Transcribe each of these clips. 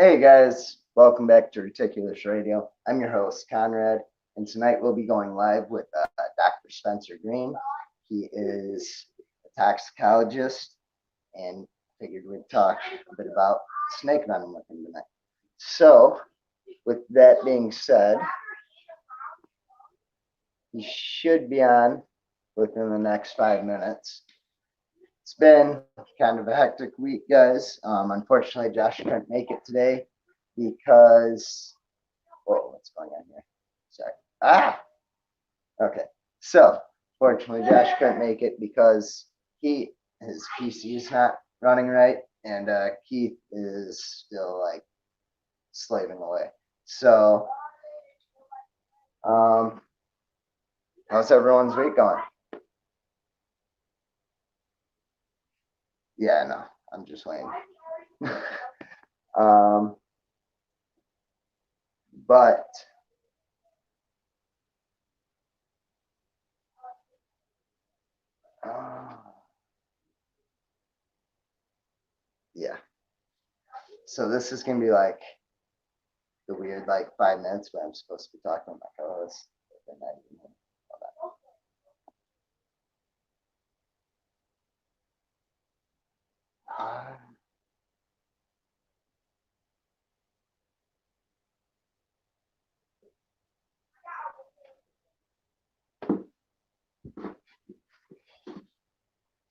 Hey guys, welcome back to Reticulous Radio. I'm your host, Conrad, and tonight we'll be going live with Dr. Spencer Greene. He is a toxicologist, and figured we'd talk a bit about snake venom with him tonight. So, with that being said, he should be on within the next 5 minutes. It's been kind of a hectic week, guys. Unfortunately, Josh couldn't make it today because, whoa, what's going on here? Sorry. Okay. So, fortunately, Josh couldn't make it because his PC is not running right, and Keith is still like slaving away. So, how's everyone's week going? Yeah, no, I'm just waiting. But yeah. So this is gonna be like the weird 5 minutes where I'm supposed to be talking with my co-host.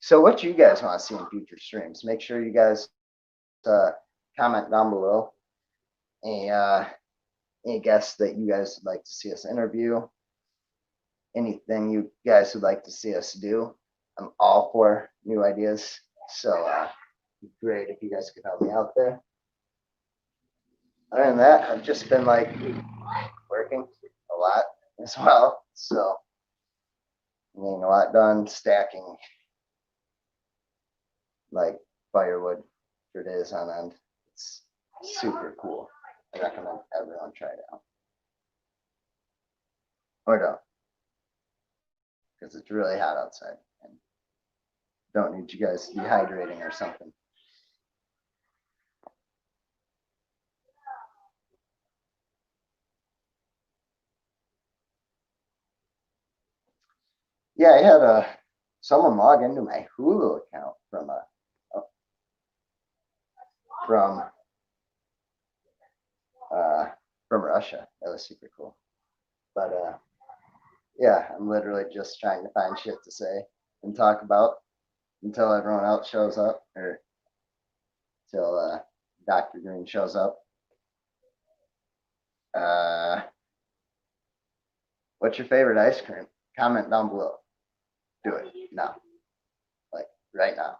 So what you guys want to see in future streams, make sure you guys comment down below any guests that you guys would like to see us interview, anything you guys would like to see us do. I'm all for new ideas, so it'd be great if you guys could help me out there. Other than that, I've just been working a lot as well, so I'm getting a lot done, stacking firewood for days on end. It's super cool. I recommend everyone try it out. Or don't, because it's really hot outside and don't need you guys dehydrating or something. Yeah, I had someone log into my Hulu account from Russia. That was super cool. But yeah, I'm literally just trying to find shit to say and talk about until everyone else shows up, or till Dr. Greene shows up. What's your favorite ice cream? Comment down below. Do it now, right now.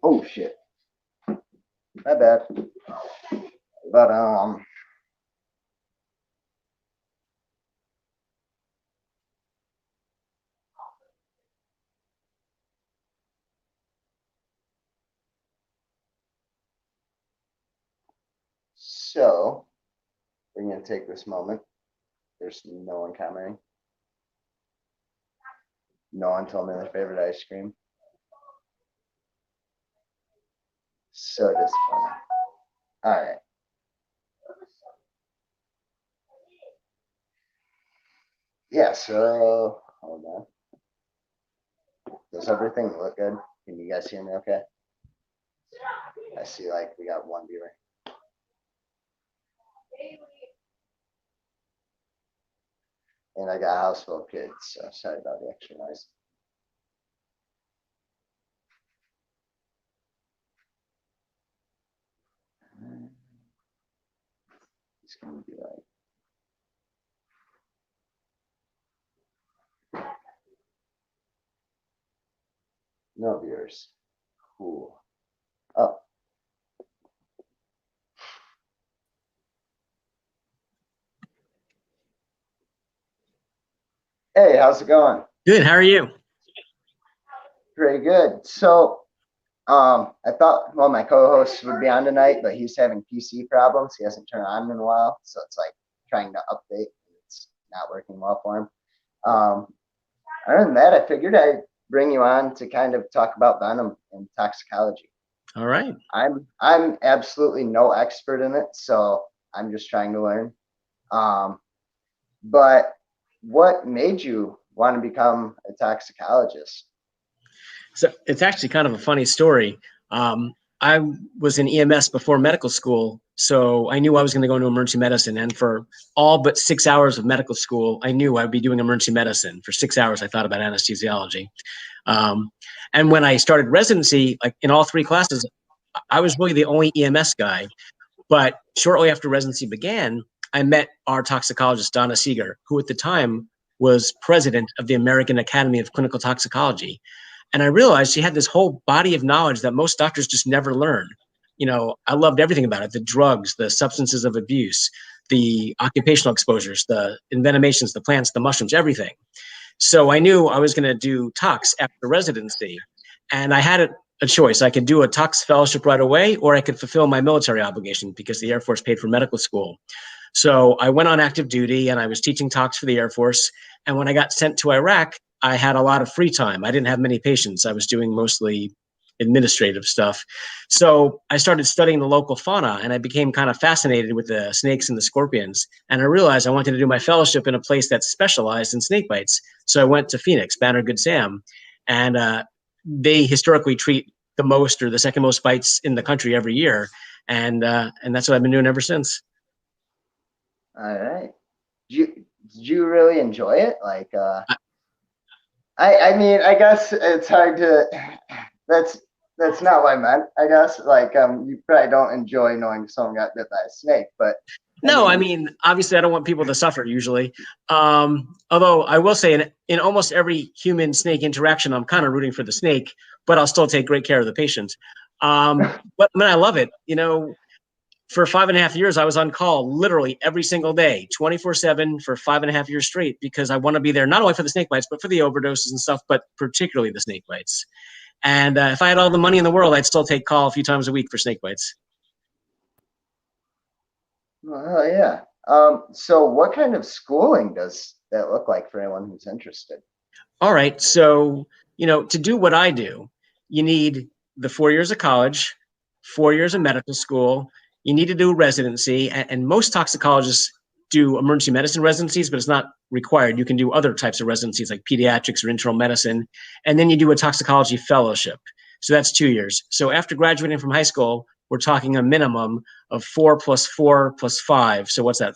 Oh shit. My bad. But so we're gonna take this moment. There's no one commenting. No one told me their favorite ice cream. So disappointing. All right. Yeah, so hold on. Does everything look good? Can you guys hear me okay? I see we got one viewer. And I got a house full of kids, so sorry about the extra noise. It's gonna be no viewers. Cool. Oh. Hey, how's it going? Good. How are you? Pretty good. So, I thought my co-host would be on tonight, but he's having PC problems. He hasn't turned on in a while, so it's trying to update. It's not working well for him. Other than that, I figured I'd bring you on to kind of talk about Venom and toxicology. All right. I'm absolutely no expert in it, so I'm just trying to learn. But what made you want to become a toxicologist? So it's actually kind of a funny story. I was in EMS before medical school, so I knew I was going to go into emergency medicine. And for all but 6 hours of medical school, I knew I'd be doing emergency medicine. For 6 hours, I thought about anesthesiology. Um, and when I started residency, like in all three classes, I was really the only EMS guy. But shortly after residency began, I met our toxicologist, Donna Seeger, who at the time was president of the American Academy of Clinical Toxicology. And I realized she had this whole body of knowledge that most doctors just never learn. You know, I loved everything about it: the drugs, the substances of abuse, the occupational exposures, the envenomations, the plants, the mushrooms, everything. So I knew I was going to do tox after residency. And I had a choice. I could do a tox fellowship right away, or I could fulfill my military obligation because the Air Force paid for medical school. So I went on active duty and I was teaching tox for the Air Force. And when I got sent to Iraq, I had a lot of free time. I didn't have many patients. I was doing mostly administrative stuff. So I started studying the local fauna and I became kind of fascinated with the snakes and the scorpions. And I realized I wanted to do my fellowship in a place that's specialized in snake bites. So I went to Phoenix, Banner Good Sam, and they historically treat the most or the second most bites in the country every year. And that's what I've been doing ever since. All right. Did you really enjoy it? Like, I mean, I guess it's hard to. That's that's not what I meant. I guess like you probably don't enjoy knowing someone got bit by a snake, but No, I mean, obviously, I don't want people to suffer usually. Although I will say, in almost every human snake interaction, I'm kind of rooting for the snake, but I'll still take great care of the patient. But I mean, I love it. You know, for 5.5 years, I was on call literally every single day, 24/7 for 5.5 years straight, because I want to be there not only for the snake bites, but for the overdoses and stuff, but particularly the snake bites. And if I had all the money in the world, I'd still take call a few times a week for snake bites. well, yeah. So what kind of schooling does that look like for anyone who's interested? All right. So, you know, to do what I do, you need the 4 years of college, 4 years of medical school. You need to do residency. And most toxicologists do emergency medicine residencies, but it's not required. You can do other types of residencies like pediatrics or internal medicine. And then you do a toxicology fellowship. So that's 2 years. So after graduating from high school, we're talking a minimum of 4 + 4 + 5. So what's that?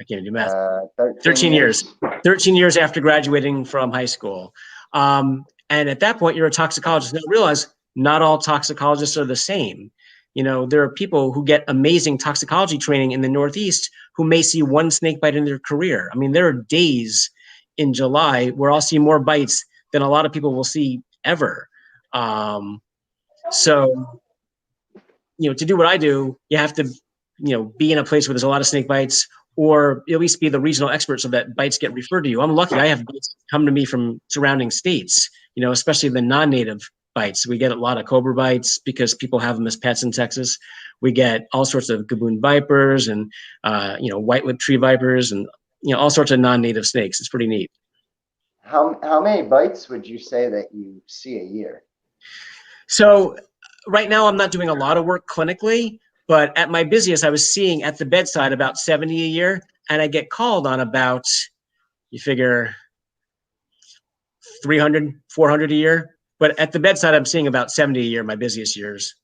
I can't do math. 13 13 years. years. 13 years after graduating from high school. And at that point, you're a toxicologist. Now realize not all toxicologists are the same. You know, there are people who get amazing toxicology training in the Northeast who may see one snake bite in their career. I mean, there are days in July where I'll see more bites than a lot of people will see ever. So, you know, to do what I do, you have to, you know, be in a place where there's a lot of snake bites, or at least be the regional expert so that bites get referred to you. I'm lucky I have bites come to me from surrounding states, you know, especially the non-native bites. We get a lot of cobra bites because people have them as pets in Texas. We get all sorts of gaboon vipers and, you know, white-lipped tree vipers and, you know, all sorts of non-native snakes. It's pretty neat. How many bites would you say that you see a year? So right now I'm not doing a lot of work clinically, but at my busiest, I was seeing at the bedside about 70 a year, and I get called on about, you figure, 300, 400 a year. But at the bedside, I'm seeing about 70 a year, my busiest years.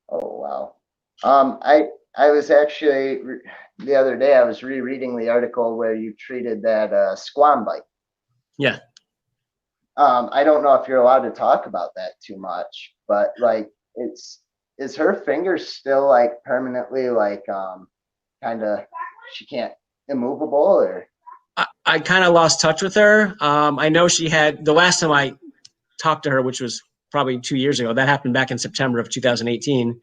Oh wow. I was actually the other day I was rereading the article where you treated that squam bite. Yeah. I don't know if you're allowed to talk about that too much, but like is her finger still like permanently like kind of she can't immovable or I kind of lost touch with her. I know she had the last time I talked to her, which was probably 2 years ago. That happened back in September of 2018.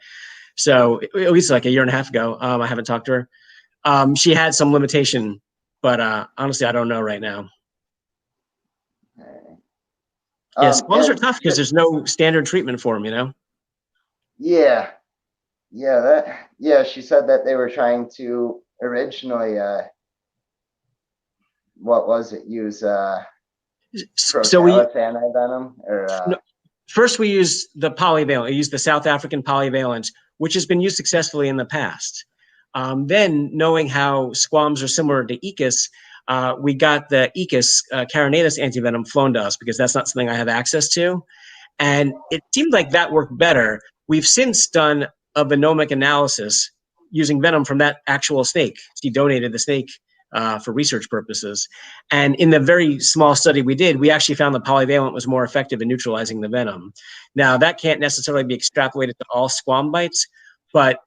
So at least like a year and a half ago, I haven't talked to her. She had some limitation, but honestly, I don't know right now. Yes, squams are tough because there's no standard treatment for them, you know? Yeah. Yeah, she said that they were trying to originally, what was it, use So we Protalus antivenom or no, first we used the polyvalent. We used the South African polyvalent, which has been used successfully in the past. Then, knowing how squams are similar to ECUS, we got the ECUS carinatus antivenom flown to us because that's not something I have access to. And it seemed like that worked better. We've since done a venomic analysis using venom from that actual snake. He donated the snake for research purposes. And in the very small study we did, we actually found the polyvalent was more effective in neutralizing the venom. Now, that can't necessarily be extrapolated to all squam bites, but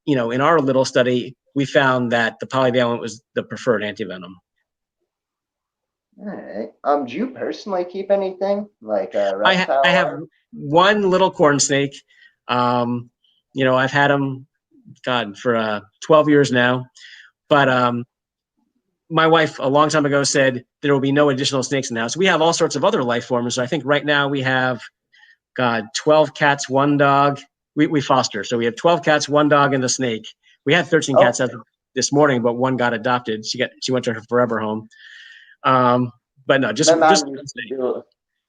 in our little study, we found that the polyvalent was the preferred antivenom. all right. Do you personally keep anything like a I reptile have art? one little corn snake. I've had him, God, for 12 years now. But my wife a long time ago said there will be no additional snakes in the house. We have all sorts of other life forms. So I think right now we have, God, 12 cats, one dog. We foster. So we have 12 cats, one dog, and the snake. We had 13 cats Okay. this morning, but one got adopted. She went to her forever home. But no, My just mom used to do.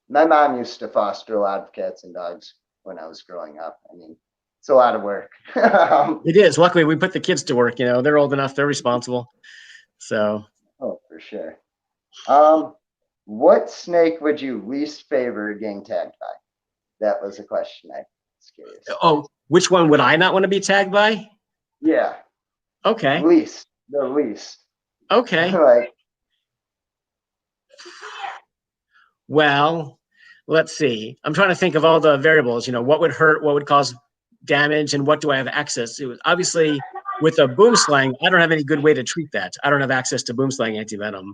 My mom used to foster a lot of cats and dogs when I was growing up. I mean, it's a lot of work. it is. Luckily, we put the kids to work. They're old enough. They're responsible. So. Oh, for sure. What snake would you least favor getting tagged by? That was a question I was curious. Oh, which one would I not want to be tagged by? Yeah, Okay. the least. Okay. Like, Well, let's see. I'm trying to think of all the variables. What would hurt, what would cause damage, and what do I have access to? Obviously, with a boom slang, I don't have any good way to treat that. I don't have access to boom slang antivenom.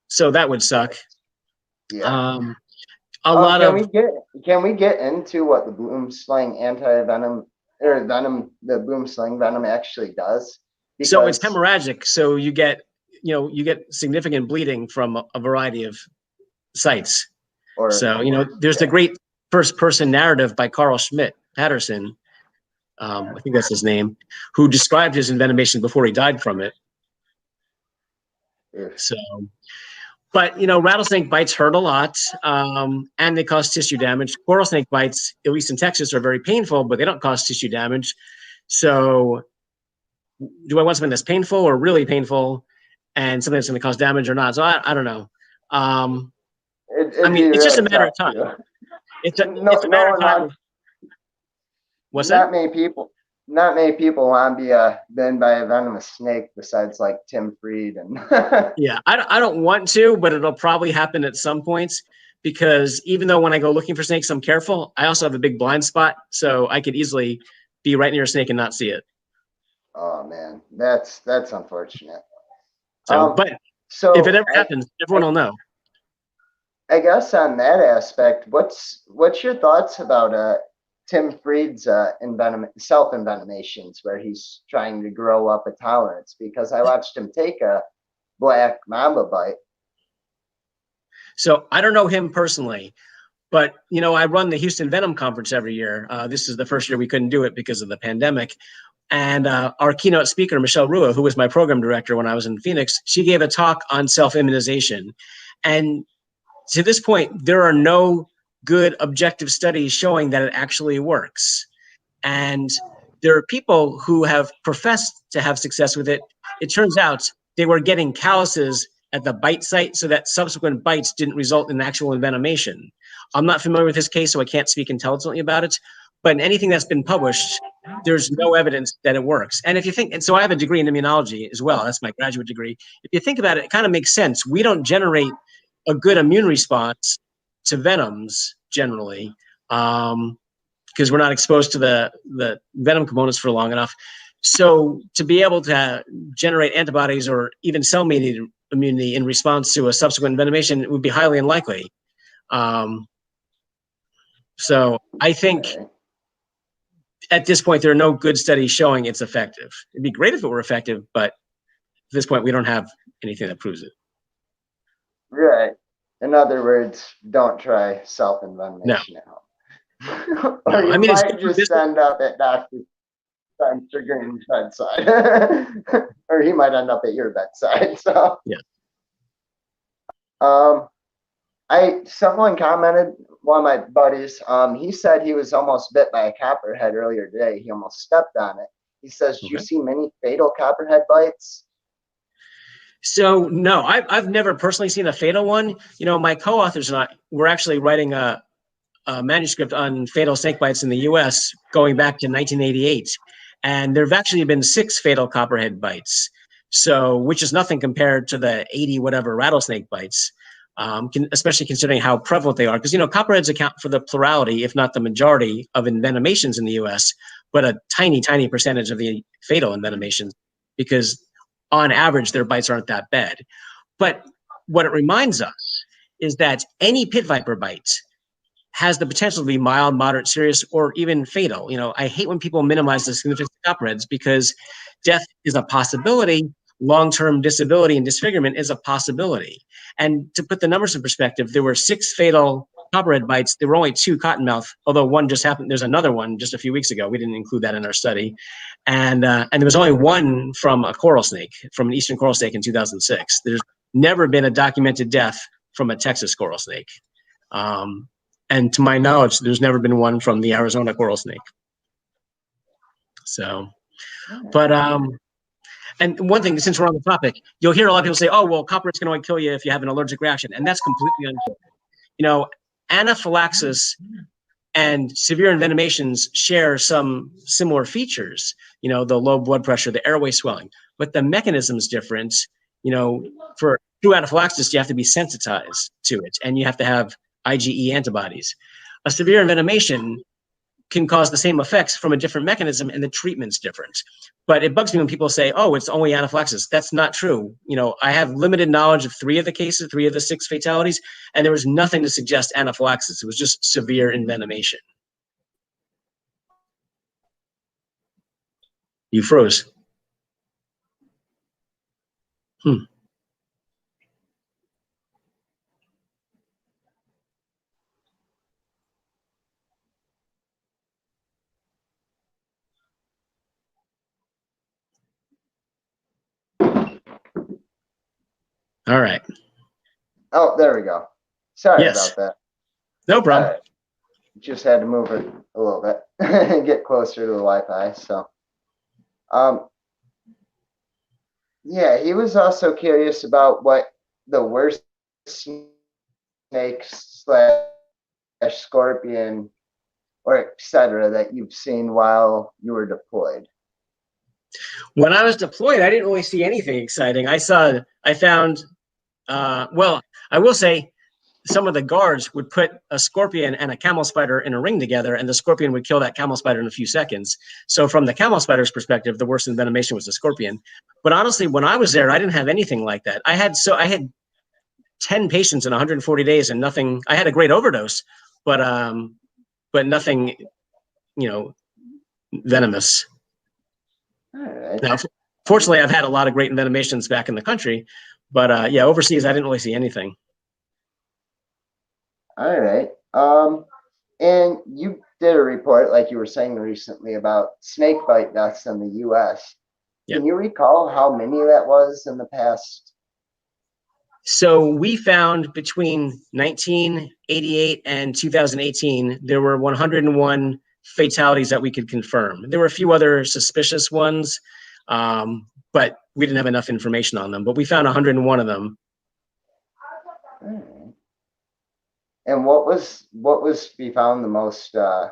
So that would suck. yeah. Um, a lot Can of we get into what the boom slang anti venom or venom the boom slang venom actually does? So it's Because hemorrhagic. So you get significant bleeding from a variety of sites. or So there's the yeah, great first person narrative by Carl Schmidt Patterson. I think that's his name, who described his envenomation before he died from it. ugh, So, but rattlesnake bites hurt a lot, and they cause tissue damage. Coral snake bites, at least in Texas, are very painful, but they don't cause tissue damage. So, do I want something that's painful or really painful, and something that's going to cause damage or not? So I don't know. it'd be It's just a really matter of tough time. too. It's No, a no matter of one time. wants. What's that? Not many people. Not many people want to be bitten by a venomous snake besides like Tim Freed and. Yeah, I don't want to, but it'll probably happen at some points because even though when I go looking for snakes, I'm careful. I also have a big blind spot, so I could easily be right near a snake and not see it. Oh man, that's unfortunate. So, Um, but if it so ever happens, everyone I, will know. I guess on that aspect, what's your thoughts about Tim Freed's self envenomations, where he's trying to grow up a tolerance? Because I watched him take a black mamba bite. So I don't know him personally, but I run the Houston Venom Conference every year. This is the first year we couldn't do it because of the pandemic. And our keynote speaker, Michelle Rua, who was my program director when I was in Phoenix, she gave a talk on self-immunization. And to this point, there are no good objective studies showing that it actually works. And there are people who have professed to have success with it. It turns out they were getting calluses at the bite site so that subsequent bites didn't result in actual envenomation. I'm not familiar with this case, so I can't speak intelligently about it. But in anything that's been published, there's no evidence that it works. And if you think, and so I have a degree in immunology as well, that's my graduate degree. If you think about it, it kind of makes sense. We don't generate a good immune response to venoms generally. Because we're not exposed to the venom components for long enough. So to be able to generate antibodies or even cell-mediated immunity in response to a subsequent envenomation would be highly unlikely. So I think Right. at this point, there are no good studies showing it's effective. It'd be great if it were effective, but at this point, we don't have anything that proves it. Right. In other words, don't try self No. envenomation at home. No, Or I you mean, it's might good for just business. end up at Dr. Spencer Greene's bedside. Or he might end up at your bedside. So, Yeah. um, someone commented, one of my buddies, he said he was almost bit by a copperhead earlier today. He almost stepped on it. He says, "Do you Okay. see many fatal copperhead bites?" So no, I've never personally seen a fatal one. You know, my co-authors and I were actually writing a manuscript on fatal snake bites in the U.S. going back to 1988, and there have actually been 6 fatal copperhead bites. So, which is nothing compared to the 80 whatever rattlesnake bites, especially considering how prevalent they are. Because you know, copperheads account for the plurality, if not the majority, of envenomations in the U.S., but a tiny, tiny percentage of the fatal envenomations, because on average their bites aren't that bad. But what it reminds us is that any pit viper bite has the potential to be mild, moderate, serious, or even fatal. You know, I hate when people minimize the significance of copperheads because death is a possibility. Long-term disability and disfigurement is a possibility. And to put the numbers in perspective, there were 6 fatal copperhead bites. There were only 2 cottonmouth, although one just happened. There's another one just a few weeks ago. We didn't include that in our study. And there was only one from a coral snake, from an eastern coral snake in 2006. There's never been a documented death from a Texas coral snake. And to my knowledge, there's never been one from the Arizona coral snake. So, but and one thing, since we're on the topic, you'll hear a lot of people say, "Oh, well, copperheads can only kill you if you have an allergic reaction," and that's completely untrue. You know, anaphylaxis and severe envenomations share some similar features. You know, the low blood pressure, the airway swelling, but the mechanism is different. You know, for true anaphylaxis, you have to be sensitized to it, and you have to have IgE antibodies. A severe envenomation can cause the same effects from a different mechanism, and the treatment's different. But it bugs me when people say, "Oh, it's only anaphylaxis." That's not true. You know, I have limited knowledge of 3 of the cases, 3 of the 6 fatalities, and there was nothing to suggest anaphylaxis. It was just severe envenomation. You froze. Hmm. All right. Oh, there we go. Sorry Yes. about that. No All problem. right. Just had to move it a little bit and get closer to the Wi-Fi. So, um, yeah, he was also curious about what the worst snake slash scorpion or etc. that you've seen while you were deployed. When I was deployed, I didn't really see anything exciting. I found, well, I will say some of the guards would put a scorpion and a camel spider in a ring together, and the scorpion would kill that camel spider in a few seconds. So from the camel spider's perspective, the worst envenomation was the scorpion. But honestly, when I was there, I didn't have anything like that. I had 10 patients in 140 days and nothing. I had a great overdose, but nothing, you know, venomous. All right. Now, fortunately, I've had a lot of great envenomations back in the country, but yeah, overseas, I didn't really see anything. All right. And you did a report, like you were saying recently, about snakebite deaths in the U.S. Yeah. Can you recall how many that was in the past? So we found between 1988 and 2018, there were 101 fatalities that we could confirm. There were a few other suspicious ones, but we didn't have enough information on them. But we found 101 of them. All right. And what was be found the most? I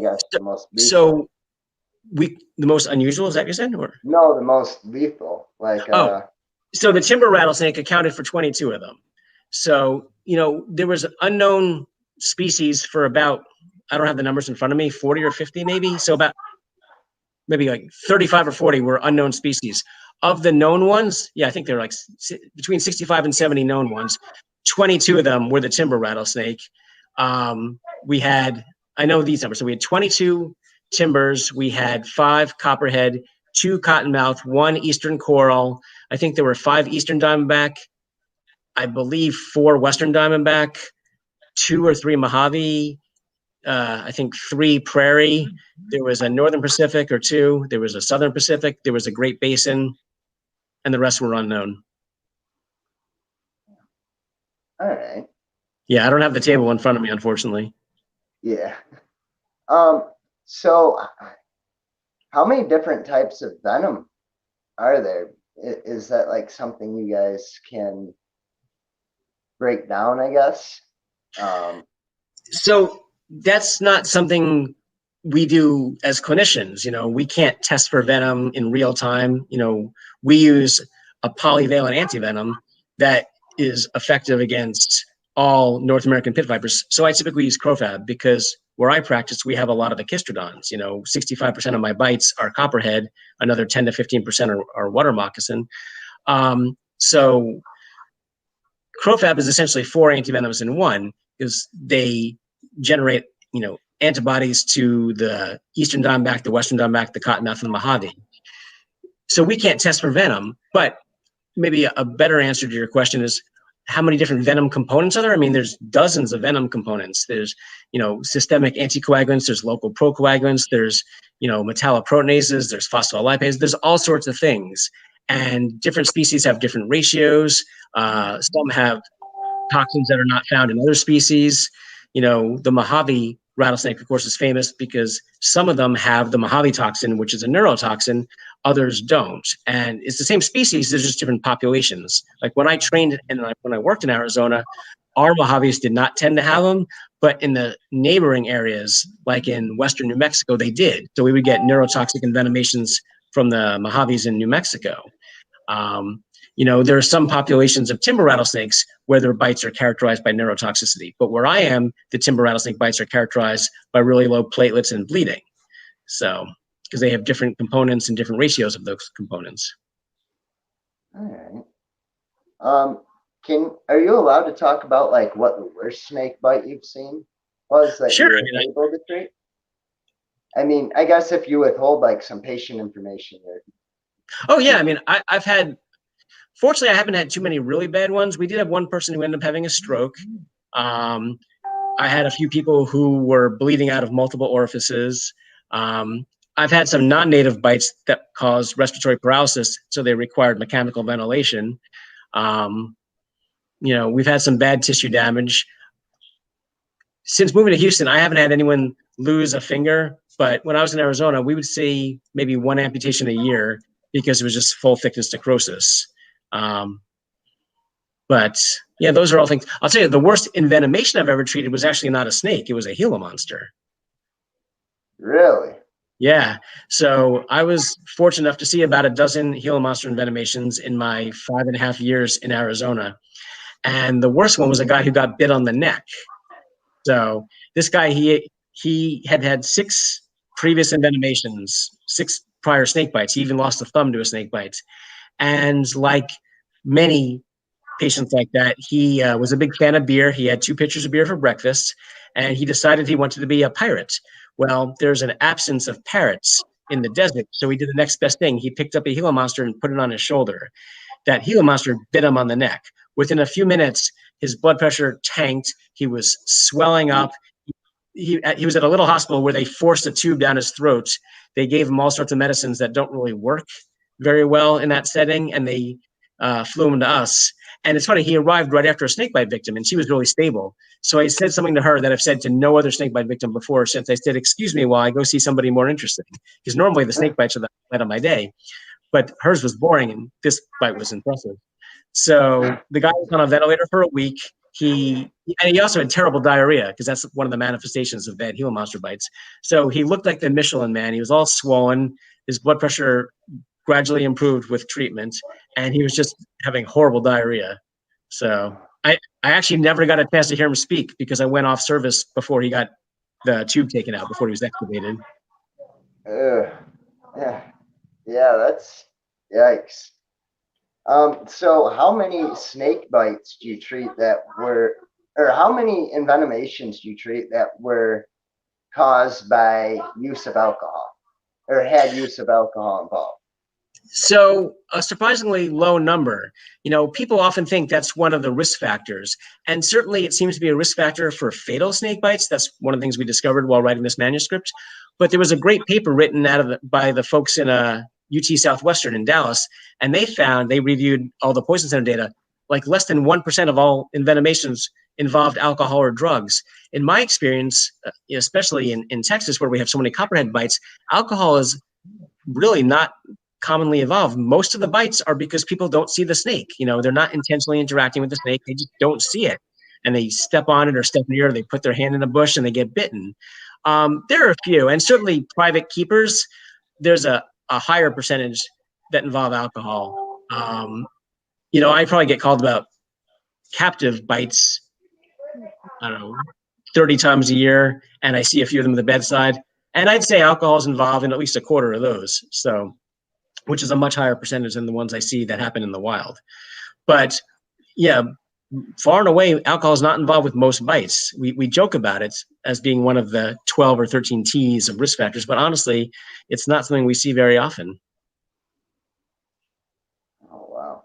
guess the most lethal. So the most unusual, is that what you said? Or No, the most lethal. Like so the timber rattlesnake accounted for 22 of them. So, you know, there was unknown species for about, I don't have the numbers in front of me, 40 or 50 maybe. So about maybe like 35 or 40 were unknown species. Of the known ones, yeah, I think there were like between 65 and 70 known ones. 22 of them were the timber rattlesnake. We had, I know these numbers. So we had 22 timbers. We had 5 copperhead, 2 cottonmouth, 1 eastern coral. I think there were 5 eastern diamondback. I believe 4 western diamondback, 2 or 3 Mojave, I think 3 prairie. There was a Northern Pacific or 2. There was a Southern Pacific. There was a Great Basin, and the rest were unknown. All right. Yeah, I don't have the table in front of me, unfortunately. Yeah. So how many different types of venom are there? Is that like something you guys can break down, I guess? So that's not something we do as clinicians. We can't test for venom in real time. We use a polyvalent antivenom that is effective against all North American pit vipers. So I typically use Crofab because where I practice, we have a lot of echistrodons. 65% of my bites are copperhead, another 10 to 15% are water moccasin. So Crofab is essentially 4 antivenoms in one because they generate, antibodies to the eastern diamondback, the western diamondback, the cottonmouth, and the Mojave. So we can't test for venom, but maybe a better answer to your question is how many different venom components are there? I mean, there's dozens of venom components. There's, systemic anticoagulants, there's local procoagulants, there's, metalloproteinases, there's phospholipases, there's all sorts of things. And different species have different ratios. Some have toxins that are not found in other species. The Mojave rattlesnake, of course, is famous because some of them have the Mojave toxin, which is a neurotoxin, others don't. And it's the same species, there's just different populations. Like when I trained and when I worked in Arizona, our Mojaves did not tend to have them, but in the neighboring areas, like in western New Mexico, they did. So we would get neurotoxic envenomations from the Mojaves in New Mexico. There are some populations of timber rattlesnakes where their bites are characterized by neurotoxicity. But where I am, the timber rattlesnake bites are characterized by really low platelets and bleeding. So, because they have different components and different ratios of those components. All right. Are you allowed to talk about like what the worst snake bite you've seen was that Sure, you were able to treat? I mean, I guess if you withhold like some patient information. Oh yeah, I mean, I've had. Fortunately, I haven't had too many really bad ones. We did have one person who ended up having a stroke. I had a few people who were bleeding out of multiple orifices. I've had some non-native bites that caused respiratory paralysis, so they required mechanical ventilation. We've had some bad tissue damage. Since moving to Houston, I haven't had anyone lose a finger, but when I was in Arizona, we would see maybe 1 amputation a year because it was just full thickness necrosis. But yeah, those are all things. I'll tell you, the worst envenomation I've ever treated was actually not a snake. It was a Gila monster. Really? Yeah. So I was fortunate enough to see about a dozen Gila monster envenomations in my 5.5 years in Arizona. And the worst one was a guy who got bit on the neck. So this guy, he had 6 previous envenomations, 6 prior snake bites. He even lost a thumb to a snake bite. And like many patients like that, he was a big fan of beer. He had 2 pitchers of beer for breakfast, and he decided he wanted to be a pirate. Well, there's an absence of parrots in the desert, so he did the next best thing. He picked up a Gila monster and put it on his shoulder. That Gila monster bit him on the neck. Within a few minutes, his blood pressure tanked. He was swelling up. He was at a little hospital where they forced a tube down his throat. They gave him all sorts of medicines that don't really work very well in that setting, and they flew him to us. And it's funny, he arrived right after a snakebite victim, and she was really stable. So I said something to her that I've said to no other snakebite victim before since. I said, excuse me while I go see somebody more interesting. Because normally the snake bites are the highlight of my day. But hers was boring, and this bite was impressive. So the guy was on a ventilator for a week. He also had terrible diarrhea because that's one of the manifestations of bad Gila monster bites. So he looked like the Michelin Man. He was all swollen. His blood pressure gradually improved with treatment, and he was just having horrible diarrhea. So I actually never got a chance to hear him speak because I went off service before he got the tube taken out, before he was extubated. Yeah, that's yikes. So how many snake bites do you treat that were, or how many envenomations do you treat that were caused by use of alcohol or had use of alcohol involved? So a surprisingly low number. People often think that's one of the risk factors. And certainly it seems to be a risk factor for fatal snake bites. That's one of the things we discovered while writing this manuscript. But there was a great paper written by the folks in UT Southwestern in Dallas, and they reviewed all the poison center data. Like less than 1% of all envenomations involved alcohol or drugs. In my experience, especially in Texas, where we have so many copperhead bites, alcohol is really not commonly involved. Most of the bites are because people don't see the snake. They're not intentionally interacting with the snake. They just don't see it. And they step on it or step near it, they put their hand in a bush and they get bitten. There are a few, and certainly private keepers, there's a higher percentage that involve alcohol. I probably get called about captive bites, I don't know, 30 times a year, and I see a few of them at the bedside. And I'd say alcohol is involved in at least a quarter of those. So, which is a much higher percentage than the ones I see that happen in the wild. But yeah, far and away, alcohol is not involved with most bites. We joke about it as being one of the 12 or 13 T's of risk factors, but honestly, it's not something we see very often. Oh, wow.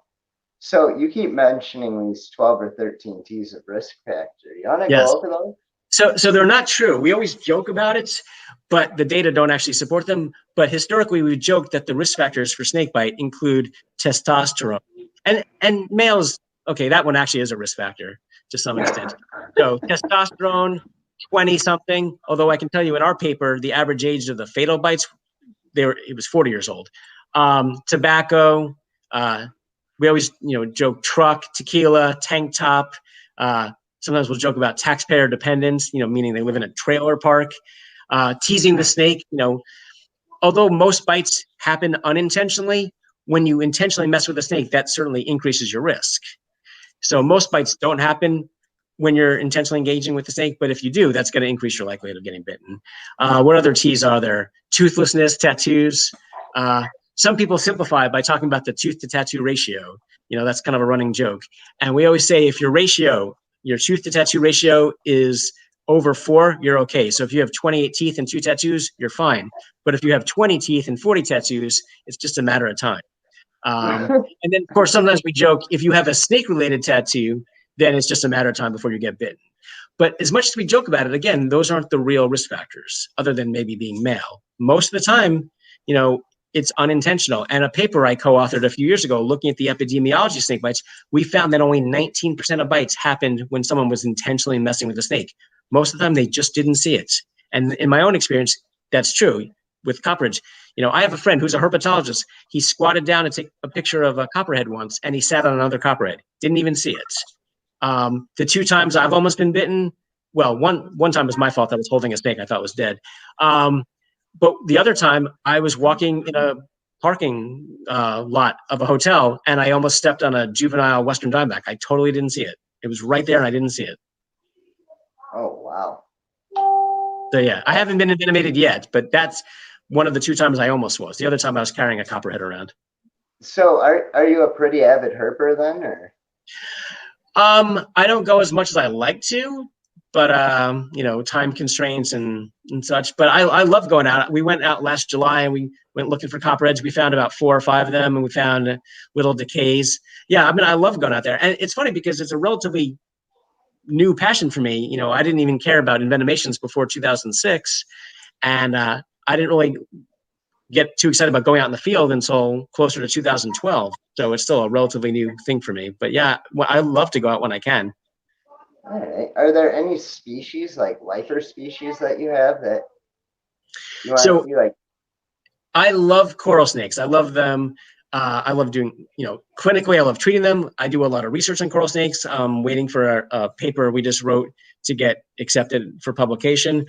So you keep mentioning these 12 or 13 T's of risk factor. You want to Yes. go over those? So they're not true. We always joke about it, but the data don't actually support them. But historically, we joked that the risk factors for snakebite include testosterone. And males, okay, that one actually is a risk factor to some extent. So testosterone, 20-something, although I can tell you in our paper, the average age of the fatal bites, it was 40 years old. Tobacco, we always joke truck, tequila, tank top, sometimes we'll joke about taxpayer dependence, meaning they live in a trailer park. Teasing the snake, although most bites happen unintentionally, when you intentionally mess with a snake, that certainly increases your risk. So most bites don't happen when you're intentionally engaging with the snake, but if you do, that's going to increase your likelihood of getting bitten. What other T's are there? Toothlessness, tattoos. Some people simplify by talking about the tooth to tattoo ratio. That's kind of a running joke. And we always say if your tooth to tattoo ratio is over 4, you're okay. So if you have 28 teeth and 2 tattoos, you're fine. But if you have 20 teeth and 40 tattoos, it's just a matter of time. And then, of course, sometimes we joke, if you have a snake-related tattoo, then it's just a matter of time before you get bitten. But as much as we joke about it, again, those aren't the real risk factors, other than maybe being male. Most of the time, it's unintentional. And a paper I co-authored a few years ago looking at the epidemiology of snake bites, we found that only 19% of bites happened when someone was intentionally messing with a snake. Most of the time, they just didn't see it. And in my own experience, that's true with copperheads. I have a friend who's a herpetologist. He squatted down to take a picture of a copperhead once, and he sat on another copperhead. Didn't even see it. The 2 times I've almost been bitten, well, one time was my fault. I was holding a snake I thought was dead. But the other time, I was walking in a parking lot of a hotel, and I almost stepped on a juvenile Western diamondback. I totally didn't see it. It was right there, and I didn't see it. Oh, wow. So, yeah, I haven't been envenomated yet, but that's one of the 2 times I almost was. The other time I was carrying a copperhead around. So are you a pretty avid herper then, or? I don't go as much as I like to, but time constraints and such. But I love going out. We went out last July and we went looking for copperheads. We found about 4 or 5 of them, and we found little decays. Yeah, I love going out there, and it's funny because it's a relatively new passion for me. I didn't even care about envenomations before 2006, and I didn't really get too excited about going out in the field until closer to 2012. So it's still a relatively new thing for me. But yeah, I love to go out when I can. All right. Are there any species, like lifer species, that you have that you want to see? Like, I love coral snakes. I love them. I love doing, clinically, I love treating them. I do a lot of research on coral snakes. I'm waiting for a paper we just wrote to get accepted for publication.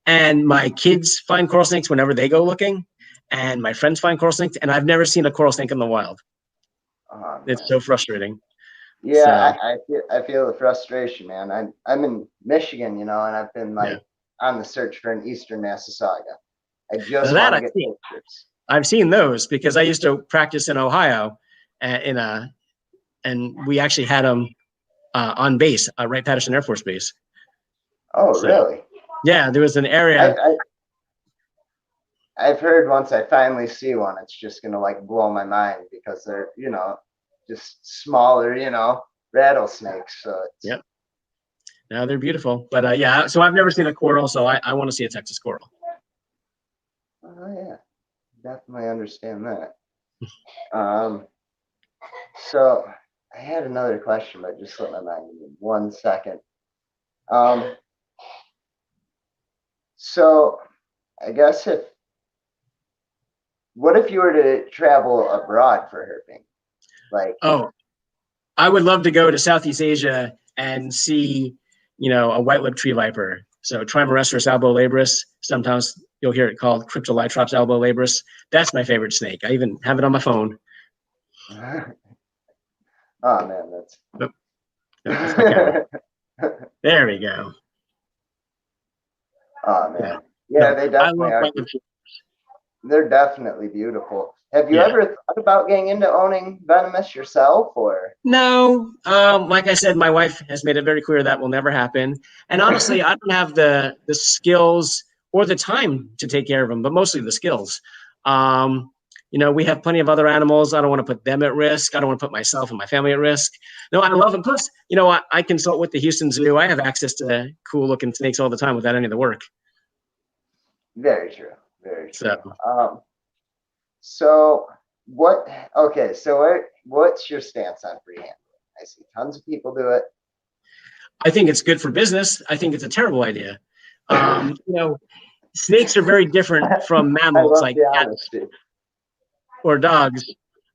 And my kids find coral snakes whenever they go looking. And my friends find coral snakes. And I've never seen a coral snake in the wild. It's so frustrating. Yeah, so, I feel the frustration, man. I'm in Michigan, and I've been on the search for an Eastern Massasauga. I just want to get pictures. I've seen those because I used to practice in Ohio, and we actually had them on base, Wright-Patterson Air Force Base. Oh, so, really? Yeah, there was an area. I've heard once I finally see one, it's just gonna like blow my mind because they're, just smaller, rattlesnakes. So it's Yep. No, they're beautiful. But yeah, so I've never seen a coral, so I want to see a Texas coral. oh yeah, definitely understand that. Um, so I had another question, but just slipped my mind. Give me 1 second. Um, so I guess what if you were to travel abroad for herping? Like, Oh, I would love to go to Southeast Asia and see, a white-lipped tree viper. So Trimeresurus albolabris. Sometimes you'll hear it called Cryptolytrops albolabris. That's my favorite snake. I even have it on my phone. oh man, that's Nope. Nope, that's my camera. There we go. oh Yeah. man, yeah, No, they I definitely love are. white-lipped trees. They're definitely beautiful. Have you Yeah. ever thought about getting into owning venomous yourself, or? No, like I said, my wife has made it very clear that will never happen. And honestly, I don't have the skills or the time to take care of them, but mostly the skills. We have plenty of other animals. I don't want to put them at risk. I don't want to put myself and my family at risk. No, I love them. Plus, I consult with the Houston Zoo. I have access to cool looking snakes all the time without any of the work. Very true. Very true. So So what? Okay, so what's your stance on free handling? I see tons of people do it. I think it's good for business. I think it's a terrible idea. Snakes are very different from I mammals love like the cats honesty. or dogs.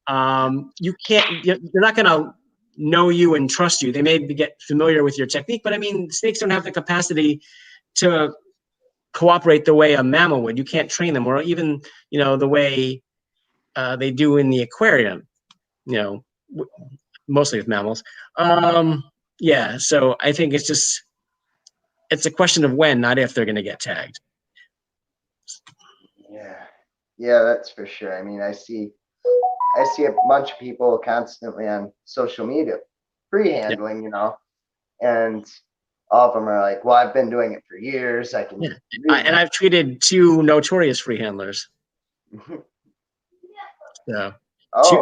They're not going to know you and trust you. They may get familiar with your technique, but I mean, snakes don't have the capacity to cooperate the way a mammal would. You can't train them, or even, the way they do in the aquarium, mostly with mammals. Yeah, so I think it's a question of when, not if they're going to get tagged. Yeah, that's for sure. I mean, I see a bunch of people constantly on social media free handling, and all of them are like, "Well, I've been doing it for years. I can." Yeah, and I've treated 2 notorious free handlers. So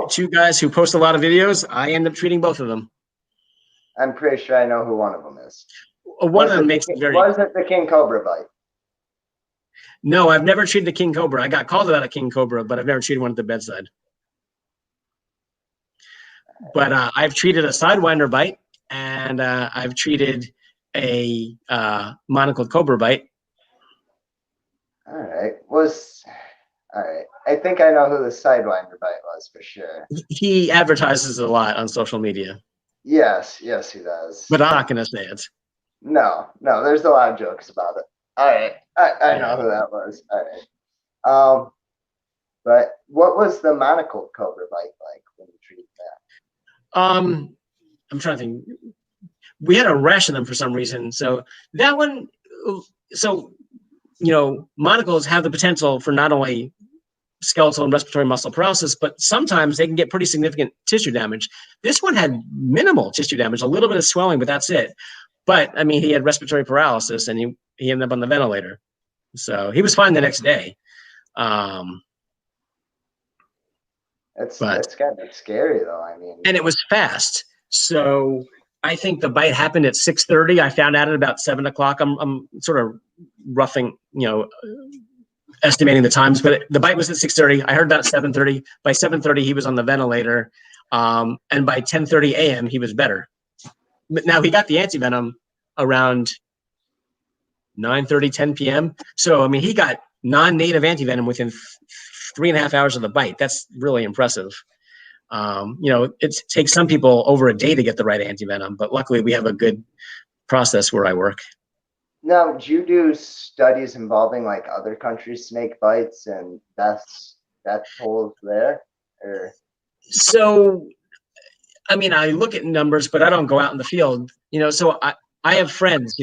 two guys who post a lot of videos. I end up treating both of them. I'm pretty sure I know who one of them is. One of them makes it very. Was it the king cobra bite? No, I've never treated a king cobra. I got called about a king cobra, but I've never treated one at the bedside. But I've treated a sidewinder bite, and I've treated a monocled cobra bite. All right. All right. I think I know who the sidewinder bite was for sure. He advertises a lot on social media. Yes, he does. But I'm not going to say it. No, there's a lot of jokes about it. All right. I know who that was. All right. But what was the monocled cobra bite like when you treated that? I'm trying to think. We had a rash in them for some reason. So that one, monocles have the potential for not only skeletal and respiratory muscle paralysis, but sometimes they can get pretty significant tissue damage. This one had minimal tissue damage, a little bit of swelling, but that's it. But I mean, he had respiratory paralysis, and he ended up on the ventilator. So he was fine the next day. That's kind of scary, though. I mean, and it was fast. So I think the bite happened at 6:30. I found out at about 7 o'clock. I'm sort of roughing, estimating the times, but the bite was at 6:30. I heard about 7:30. By 7:30, he was on the ventilator. And by 10:30 a.m., he was better. But now he got the antivenom around 9:30, 10 p.m. So, I mean, he got non-native antivenom within 3.5 hours of the bite. That's really impressive. It takes some people over a day to get the right antivenom, but luckily we have a good process where I work. Now, do you do studies involving like other countries' snake bites and death tolls there? Or so, I mean, I look at numbers, but I don't go out in the field. So I have friends,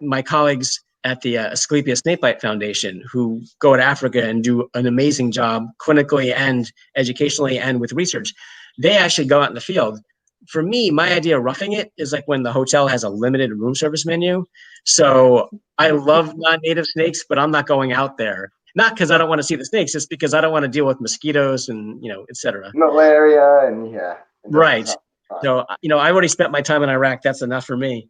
my colleagues at the Asclepias Snakebite Foundation who go to Africa and do an amazing job clinically and educationally and with research. They actually go out in the field. For me, my idea of roughing it is like when the hotel has a limited room service menu. So I love non-native snakes, but I'm not going out there. Not because I don't want to see the snakes, it's because I don't want to deal with mosquitoes and, et cetera. Malaria and yeah. It doesn't Right. sound fun. So, I already spent my time in Iraq. That's enough for me.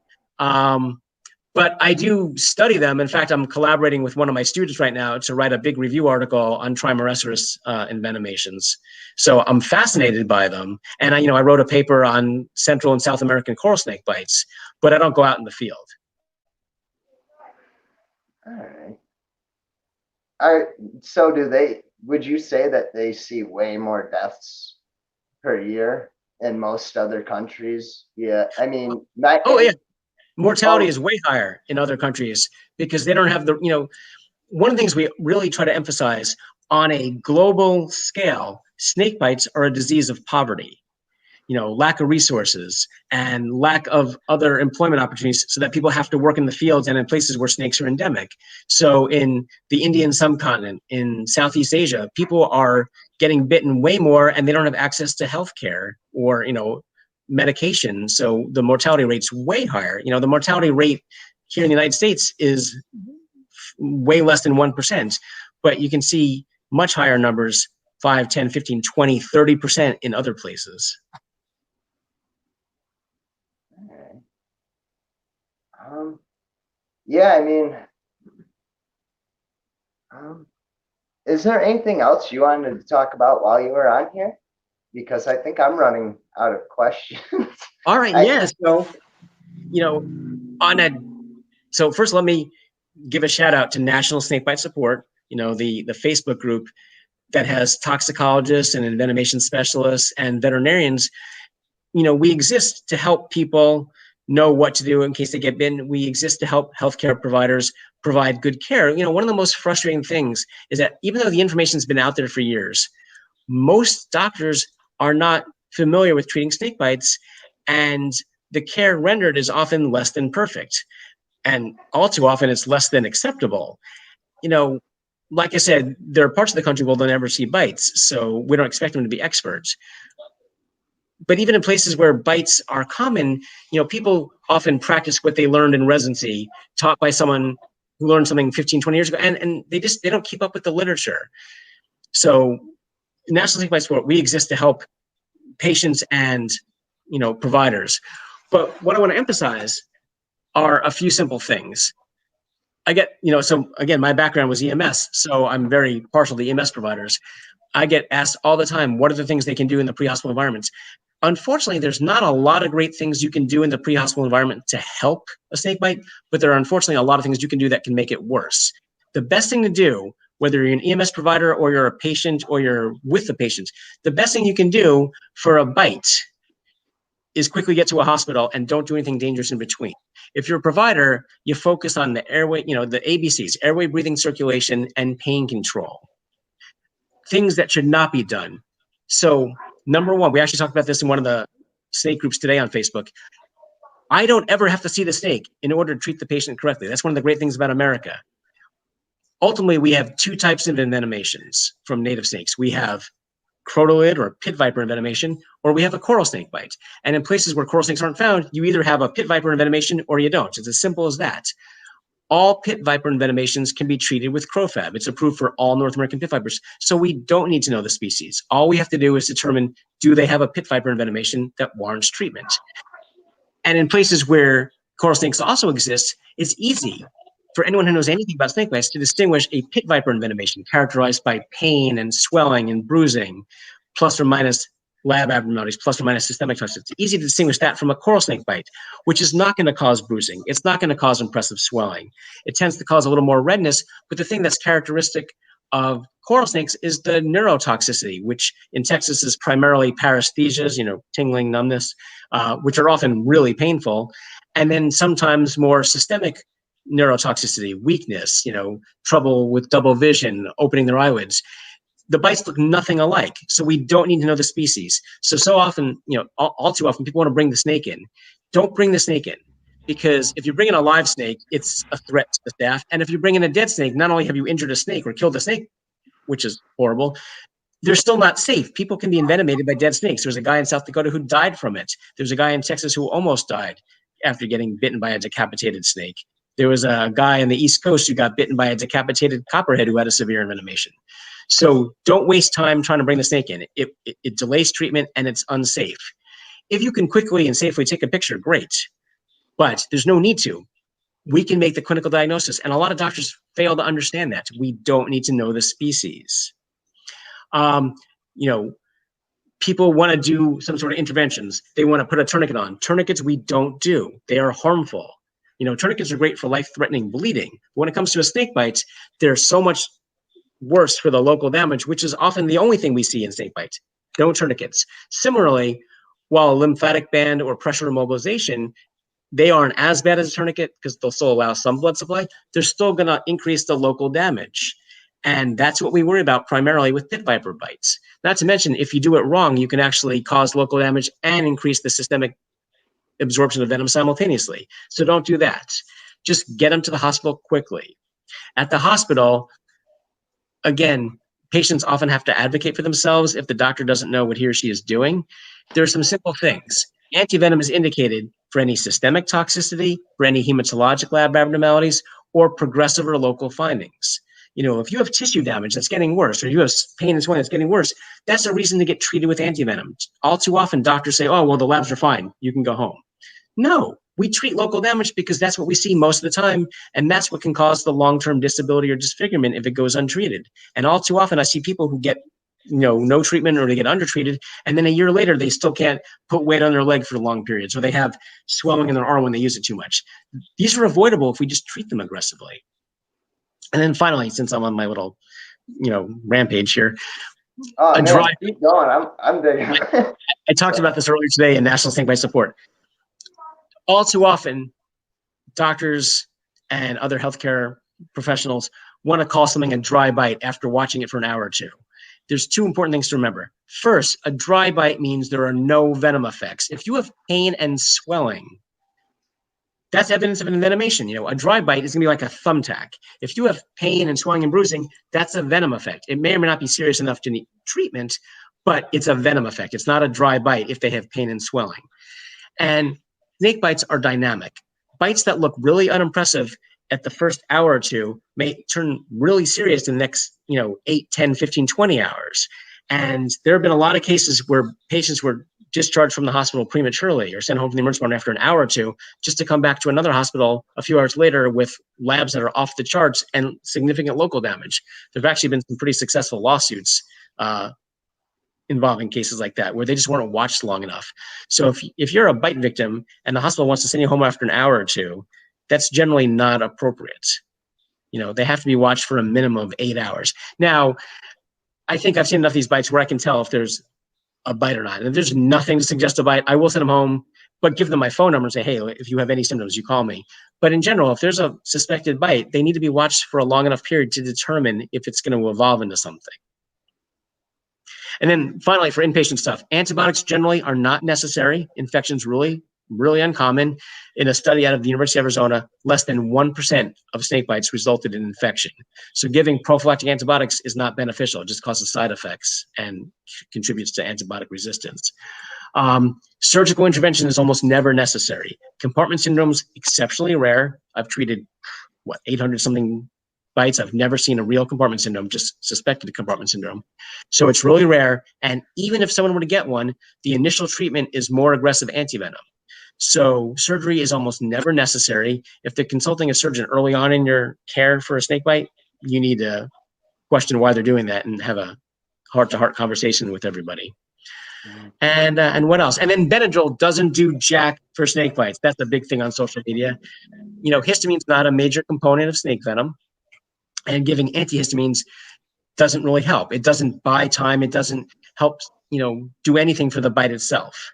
But I do study them. In fact, I'm collaborating with one of my students right now to write a big review article on Trimeresurus envenomations. So I'm fascinated by them. And I wrote a paper on Central and South American coral snake bites, but I don't go out in the field. All right. So would you say that they see way more deaths per year in most other countries? Yeah. I mean, Oh, yeah. Mortality is way higher in other countries because they don't have one of the things we really try to emphasize on a global scale, snake bites are a disease of poverty, lack of resources and lack of other employment opportunities so that people have to work in the fields and in places where snakes are endemic. So in the Indian subcontinent, in Southeast Asia, people are getting bitten way more and they don't have access to healthcare or, medication. So the mortality rate's way higher. The mortality rate here in the United States is way less than 1%, but you can see much higher numbers, 5, 10, 15, 20, 30% in other places. Okay. Yeah, I mean, is there anything else you wanted to talk about while you were on here? Because I think I'm running out of questions. All right. Yeah. So, so first, let me give a shout out to National Snakebite Support, the Facebook group that has toxicologists and envenomation specialists and veterinarians. We exist to help people know what to do in case they get bitten. We exist to help healthcare providers provide good care. One of the most frustrating things is that even though the information's been out there for years, most doctors are not familiar with treating snake bites, and the care rendered is often less than perfect. And all too often, it's less than acceptable. Like I said, there are parts of the country where they'll never see bites, so we don't expect them to be experts. But even in places where bites are common, people often practice what they learned in residency, taught by someone who learned something 15, 20 years ago, and they don't keep up with the literature. So National Snakebite Support, we exist to help patients and, providers. But what I want to emphasize are a few simple things. I get, so again, my background was EMS, so I'm very partial to EMS providers. I get asked all the time, what are the things they can do in the pre-hospital environments? Unfortunately, there's not a lot of great things you can do in the pre-hospital environment to help a snake bite, but there are unfortunately a lot of things you can do that can make it worse. The best thing to do, whether you're an EMS provider or you're a patient or you're with the patient, the best thing you can do for a bite is quickly get to a hospital and don't do anything dangerous in between. If you're a provider, you focus on the airway, the ABCs, airway, breathing, circulation, and pain control. Things that should not be done. So number one, we actually talked about this in one of the snake groups today on Facebook. I don't ever have to see the snake in order to treat the patient correctly. That's one of the great things about America. Ultimately, we have two types of envenomations from native snakes. We have crotolid or pit viper envenomation, or we have a coral snake bite. And in places where coral snakes aren't found, you either have a pit viper envenomation or you don't. It's as simple as that. All pit viper envenomations can be treated with crofab. It's approved for all North American pit vipers. So we don't need to know the species. All we have to do is determine, do they have a pit viper envenomation that warrants treatment? And in places where coral snakes also exist, it's easy for anyone who knows anything about snake bites to distinguish a pit viper envenomation characterized by pain and swelling and bruising, plus or minus lab abnormalities, plus or minus systemic toxicity. It's easy to distinguish that from a coral snake bite, which is not going to cause bruising. It's not going to cause impressive swelling. It tends to cause a little more redness, but the thing that's characteristic of coral snakes is the neurotoxicity, which in Texas is primarily paresthesias, tingling, numbness, which are often really painful. And then sometimes more systemic neurotoxicity, weakness, trouble with double vision, opening their eyelids. The bites look nothing alike, so we don't need to know the species. So often, all too often, people want to bring the snake in. Don't bring the snake in, because if you bring in a live snake, it's a threat to the staff. And if you bring in a dead snake, not only have you injured a snake or killed a snake, which is horrible, they're still not safe. People can be envenomated by dead snakes. There's a guy in South Dakota who died from it. There's a guy in Texas who almost died after getting bitten by a decapitated snake. There was a guy on the East Coast who got bitten by a decapitated copperhead who had a severe envenomation. So don't waste time trying to bring the snake in. It delays treatment and it's unsafe. If you can quickly and safely take a picture, great, but there's no need to. We can make the clinical diagnosis, and a lot of doctors fail to understand that. We don't need to know the species. You know, people want to do some sort of interventions. They want to put a tourniquet on. Tourniquets we don't do. They are harmful. You know, tourniquets are great for life-threatening bleeding. When it comes to a snake bite, they're so much worse for the local damage, which is often the only thing we see in snake bites. No tourniquets. Similarly, while a lymphatic band or pressure immobilization, they aren't as bad as a tourniquet because they'll still allow some blood supply. They're still going to increase the local damage. And that's what we worry about primarily with pit viper bites. Not to mention, if you do it wrong, you can actually cause local damage and increase the systemic absorption of venom simultaneously. So don't do that. Just get them to the hospital quickly. At the hospital, again, patients often have to advocate for themselves if the doctor doesn't know what he or she is doing. There are some simple things. Antivenom is indicated for any systemic toxicity, for any hematologic lab abnormalities, or progressive or local findings. You know, if you have tissue damage that's getting worse, or you have pain and swelling that's getting worse, that's a reason to get treated with antivenom. All too often, doctors say, oh, well, the labs are fine. You can go home. No, we treat local damage because that's what we see most of the time, and that's what can cause the long-term disability or disfigurement if it goes untreated. And all too often, I see people who get no treatment, or they get undertreated, and then a year later they still can't put weight on their leg for long periods, or they have swelling in their arm when they use it too much. These are avoidable if we just treat them aggressively. And then finally, since I'm on my little rampage here, oh man, keep going. I'm digging. I talked about this earlier today in National Snakebite Support. All too often, doctors and other healthcare professionals want to call something a dry bite after watching it for an hour or two. There's two important things to remember. First, a dry bite means there are no venom effects. If you have pain and swelling, that's evidence of an envenomation. A dry bite is going to be like a thumbtack. If you have pain and swelling and bruising, that's a venom effect. It may or may not be serious enough to need treatment, but it's a venom effect. It's not a dry bite if they have pain and swelling. And snake bites are dynamic. Bites that look really unimpressive at the first hour or two may turn really serious in the next 8, 10, 15, 20 hours. And there have been a lot of cases where patients were discharged from the hospital prematurely or sent home from the emergency department after an hour or two, just to come back to another hospital a few hours later with labs that are off the charts and significant local damage. There have actually been some pretty successful lawsuits involving cases like that, where they just weren't watched long enough. So if you're a bite victim and the hospital wants to send you home after an hour or two, that's generally not appropriate. They have to be watched for a minimum of 8 hours. Now, I think I've seen enough of these bites where I can tell if there's a bite or not. And if there's nothing to suggest a bite, I will send them home, but give them my phone number and say, hey, if you have any symptoms, you call me. But in general, if there's a suspected bite, they need to be watched for a long enough period to determine if it's going to evolve into something. And then finally, for inpatient stuff, antibiotics generally are not necessary. Infections really uncommon. In a study out of the University of Arizona, less than 1% of snake bites resulted in infection. So giving prophylactic antibiotics is not beneficial. It just causes side effects and contributes to antibiotic resistance. Surgical intervention is almost never necessary. Compartment syndrome's exceptionally rare. I've treated 800 something bites. I've never seen a real compartment syndrome, just suspected compartment syndrome. So it's really rare. And even if someone were to get one, the initial treatment is more aggressive antivenom. So surgery is almost never necessary. If they're consulting a surgeon early on in your care for a snake bite, you need to question why they're doing that and have a heart-to-heart conversation with everybody. And what else? And then Benadryl doesn't do jack for snake bites. That's a big thing on social media. Histamine's not a major component of snake venom, and giving antihistamines doesn't really help. It doesn't buy time. It doesn't help, do anything for the bite itself.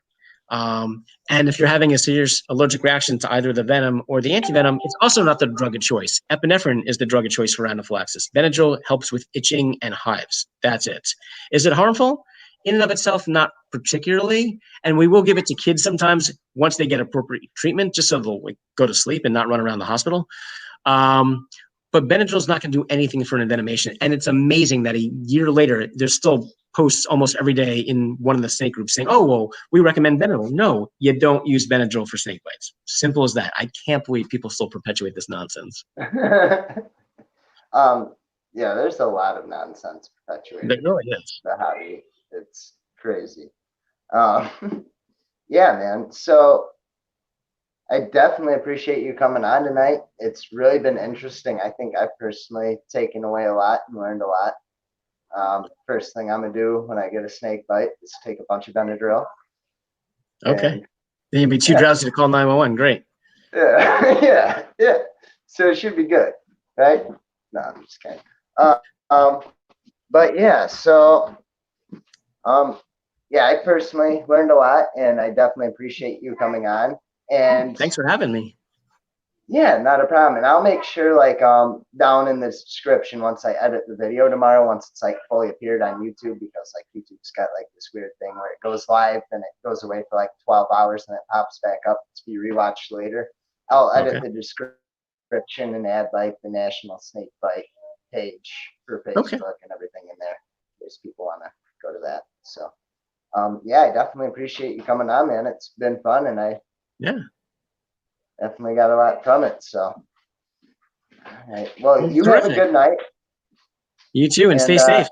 And if you're having a serious allergic reaction to either the venom or the antivenom, it's also not the drug of choice. Epinephrine is the drug of choice for anaphylaxis. Benadryl helps with itching and hives. That's it. Is it harmful? In and of itself, not particularly. And we will give it to kids sometimes once they get appropriate treatment, just so they'll go to sleep and not run around the hospital. But Benadryl is not going to do anything for an envenomation. And it's amazing that a year later, they're still posts almost every day in one of the snake groups saying, "Oh, well, we recommend Benadryl." No, you don't use Benadryl for snake bites. Simple as that. I can't believe people still perpetuate this nonsense. Yeah, there's a lot of nonsense perpetuated. There really is. The hobby. It's crazy. Yeah, man. So I definitely appreciate you coming on tonight. It's really been interesting. I think I've personally taken away a lot and learned a lot. First thing I'm gonna do when I get a snake bite is take a bunch of Benadryl. Okay. And, Then you'd be too drowsy to call 911. Great. yeah, yeah. So it should be good, right? No, I'm just kidding. But yeah, so yeah, I personally learned a lot, and I definitely appreciate you coming on. And thanks for having me. yeah, not a problem. And I'll make sure, like, down in the description once I edit the video tomorrow, once it's like fully appeared on YouTube, because like YouTube's got like this weird thing where it goes live, then it goes away for like 12 hours, and it pops back up to be rewatched later. I'll edit the description and add like the National Snakebite page for Facebook and everything in there, in case people want to go to that. So yeah, I definitely appreciate you coming on, man. It's been fun, and I definitely got a lot from it. So, all right. Well, you have a good night. You too, and stay safe.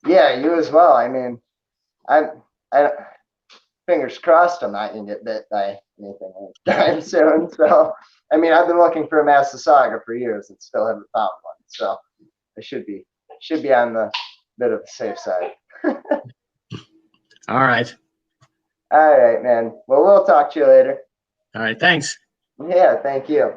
Yeah, you as well. I mean, I fingers crossed I'm not gonna get bit by anything anytime soon. So, I mean, I've been looking for a Massasauga for years and still haven't found one. So, I should be on the bit of the safe side. All right. All right, man. Well, we'll talk to you later. All right. Thanks. Yeah, thank you.